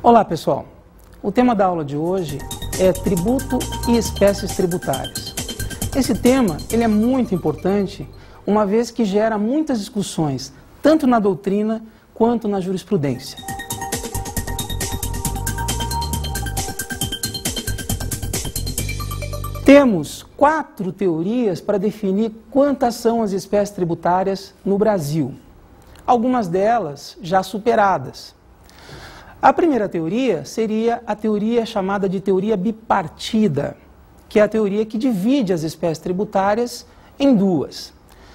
Olá pessoal, o tema da aula de hoje é tributo e espécies tributárias. Esse tema ele é muito importante, uma vez que gera muitas discussões, tanto na doutrina quanto na jurisprudência. Temos 4 teorias para definir quantas são as espécies tributárias no Brasil. Algumas delas já superadas. A primeira teoria seria a teoria chamada de teoria bipartida, que é a teoria que divide as espécies tributárias em duas.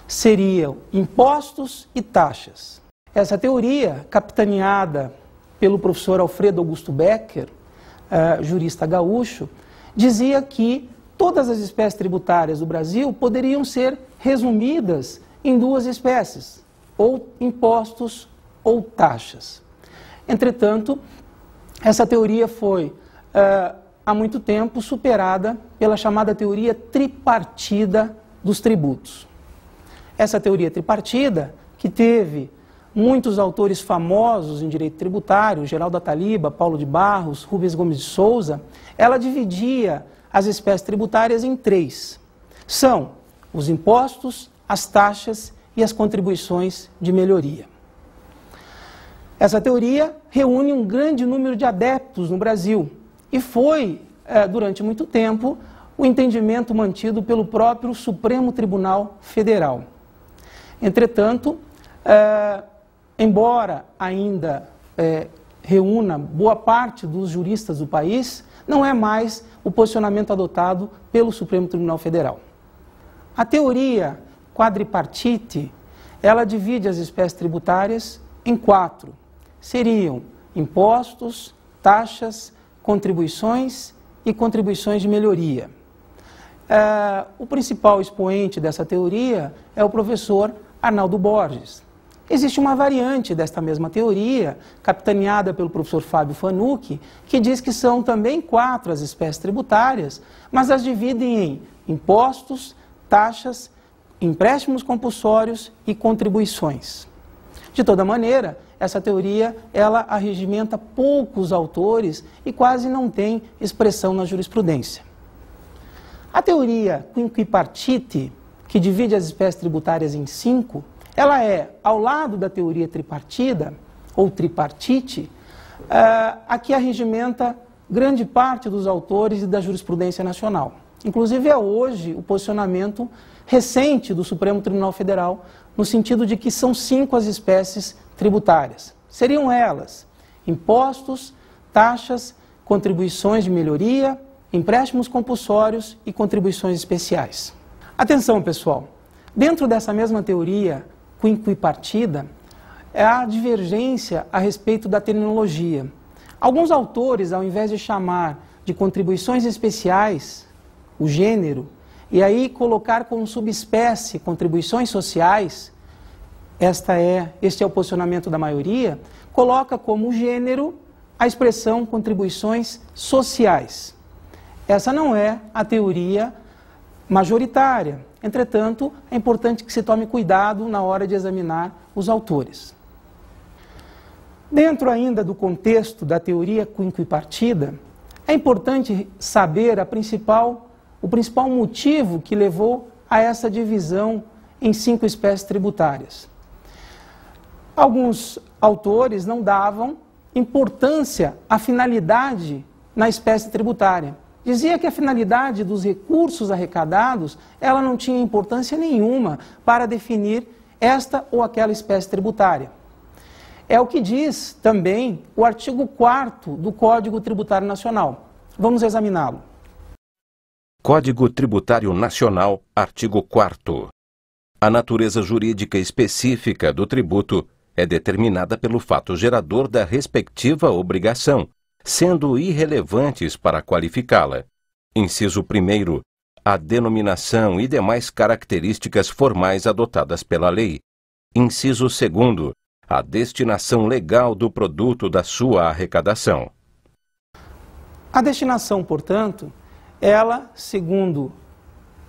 Seriam impostos e taxas. Essa teoria, capitaneada pelo professor Alfredo Augusto Becker, jurista gaúcho, dizia que todas as espécies tributárias do Brasil poderiam ser resumidas em duas espécies, ou impostos ou taxas. Entretanto, essa teoria foi, há muito tempo, superada pela chamada teoria tripartida dos tributos. Essa teoria tripartida, que teve muitos autores famosos em direito tributário, Geraldo Ataliba, Paulo de Barros, Rubens Gomes de Souza, ela dividia as espécies tributárias em 3. São os impostos, as taxas e as contribuições de melhoria. Essa teoria reúne um grande número de adeptos no Brasil e foi, durante muito tempo, o entendimento mantido pelo próprio Supremo Tribunal Federal. Entretanto, embora ainda reúna boa parte dos juristas do país, não é mais o posicionamento adotado pelo Supremo Tribunal Federal. A teoria quadripartite, ela divide as espécies tributárias em 4. Seriam impostos, taxas, contribuições e contribuições de melhoria. O principal expoente dessa teoria é o professor Arnaldo Borges. Existe uma variante desta mesma teoria, capitaneada pelo professor Fábio Fanucchi, que diz que são também 4 as espécies tributárias, mas as dividem em impostos, taxas, empréstimos compulsórios e contribuições. De toda maneira, essa teoria ela arregimenta poucos autores e quase não tem expressão na jurisprudência. A teoria quinquipartite, que divide as espécies tributárias em 5, ela é, ao lado da teoria tripartida, ou tripartite, a que arregimenta grande parte dos autores e da jurisprudência nacional. Inclusive é hoje o posicionamento recente do Supremo Tribunal Federal, no sentido de que são 5 as espécies tributárias. Seriam elas impostos, taxas, contribuições de melhoria, empréstimos compulsórios e contribuições especiais. Atenção, pessoal! Dentro dessa mesma teoria quinquipartida, há divergência a respeito da terminologia. Alguns autores, ao invés de chamar de contribuições especiais o gênero, e aí colocar como subespécie contribuições sociais, este é o posicionamento da maioria, coloca como gênero a expressão contribuições sociais. Essa não é a teoria majoritária. Entretanto, é importante que se tome cuidado na hora de examinar os autores. Dentro ainda do contexto da teoria quinquipartida, é importante saber o principal motivo que levou a essa divisão em 5 espécies tributárias. Alguns autores não davam importância à finalidade na espécie tributária. Dizia que a finalidade dos recursos arrecadados, ela não tinha importância nenhuma para definir esta ou aquela espécie tributária. É o que diz também o artigo 4º do Código Tributário Nacional. Vamos examiná-lo. Código Tributário Nacional, artigo 4º. A natureza jurídica específica do tributo é determinada pelo fato gerador da respectiva obrigação, sendo irrelevantes para qualificá-la. Inciso 1º. A denominação e demais características formais adotadas pela lei. Inciso 2º. A destinação legal do produto da sua arrecadação. A destinação, portanto, ela, segundo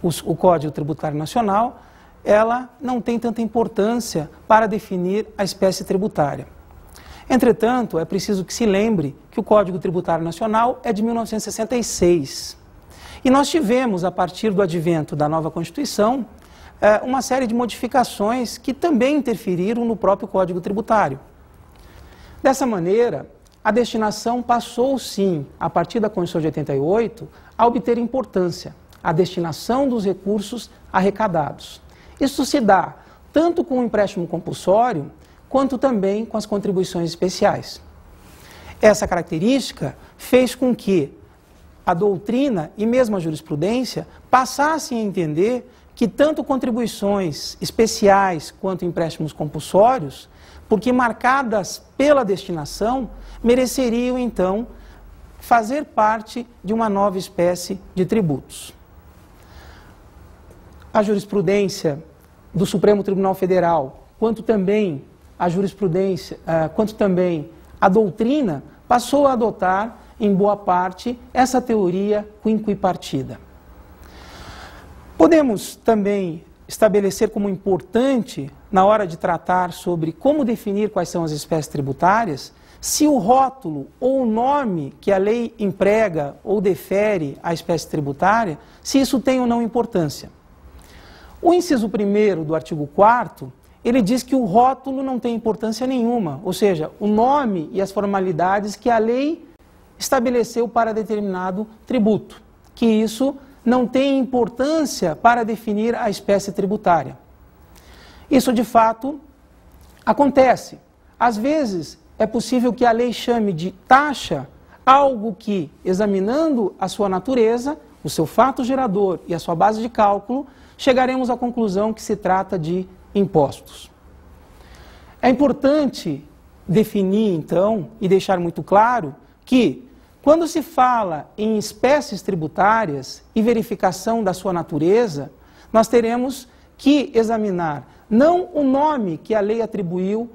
o Código Tributário Nacional, ela não tem tanta importância para definir a espécie tributária. Entretanto, é preciso que se lembre que o Código Tributário Nacional é de 1966. E nós tivemos, a partir do advento da nova Constituição, uma série de modificações que também interferiram no próprio Código Tributário. Dessa maneira, a destinação passou, sim, a partir da Constituição de 88, a obter importância, a destinação dos recursos arrecadados. Isso se dá tanto com o empréstimo compulsório, quanto também com as contribuições especiais. Essa característica fez com que a doutrina e mesmo a jurisprudência passassem a entender que tanto contribuições especiais quanto empréstimos compulsórios, porque marcadas pela destinação, mereceriam então fazer parte de uma nova espécie de tributos. A jurisprudência do Supremo Tribunal Federal, quanto também a jurisprudência, quanto também a doutrina, passou a adotar, em boa parte, essa teoria quinquipartida. Podemos também estabelecer como importante, na hora de tratar sobre como definir quais são as espécies tributárias, se o rótulo ou o nome que a lei emprega ou defere à espécie tributária, se isso tem ou não importância. O inciso 1º do artigo 4º, ele diz que o rótulo não tem importância nenhuma, ou seja, o nome e as formalidades que a lei estabeleceu para determinado tributo, que isso não tem importância para definir a espécie tributária. Isso, de fato, acontece. Às vezes, é possível que a lei chame de taxa algo que, examinando a sua natureza, o seu fato gerador e a sua base de cálculo, chegaremos à conclusão que se trata de impostos. É importante definir, então, e deixar muito claro que, quando se fala em espécies tributárias e verificação da sua natureza, nós teremos que examinar não o nome que a lei atribuiu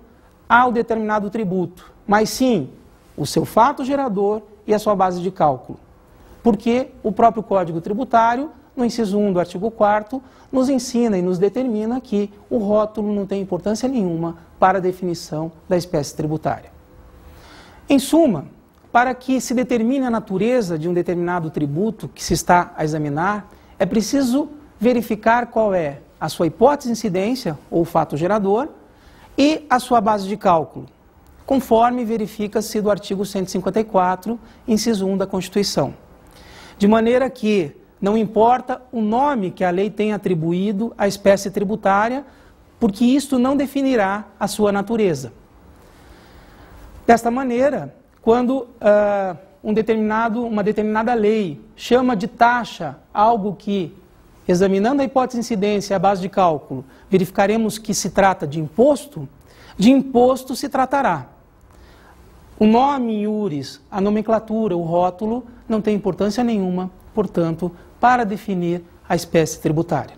ao determinado tributo, mas sim o seu fato gerador e a sua base de cálculo. Porque o próprio Código Tributário, no inciso 1 do artigo 4º, nos ensina e nos determina que o rótulo não tem importância nenhuma para a definição da espécie tributária. Em suma, para que se determine a natureza de um determinado tributo que se está a examinar, é preciso verificar qual é a sua hipótese de incidência, ou fato gerador, e a sua base de cálculo, conforme verifica-se do artigo 154, inciso 1 da Constituição. De maneira que não importa o nome que a lei tenha atribuído à espécie tributária, porque isto não definirá a sua natureza. Desta maneira, quando uma determinada lei chama de taxa algo que, examinando a hipótese de incidência e a base de cálculo, verificaremos que se trata de imposto se tratará. O nome iuris, a nomenclatura, o rótulo, não tem importância nenhuma, portanto, para definir a espécie tributária.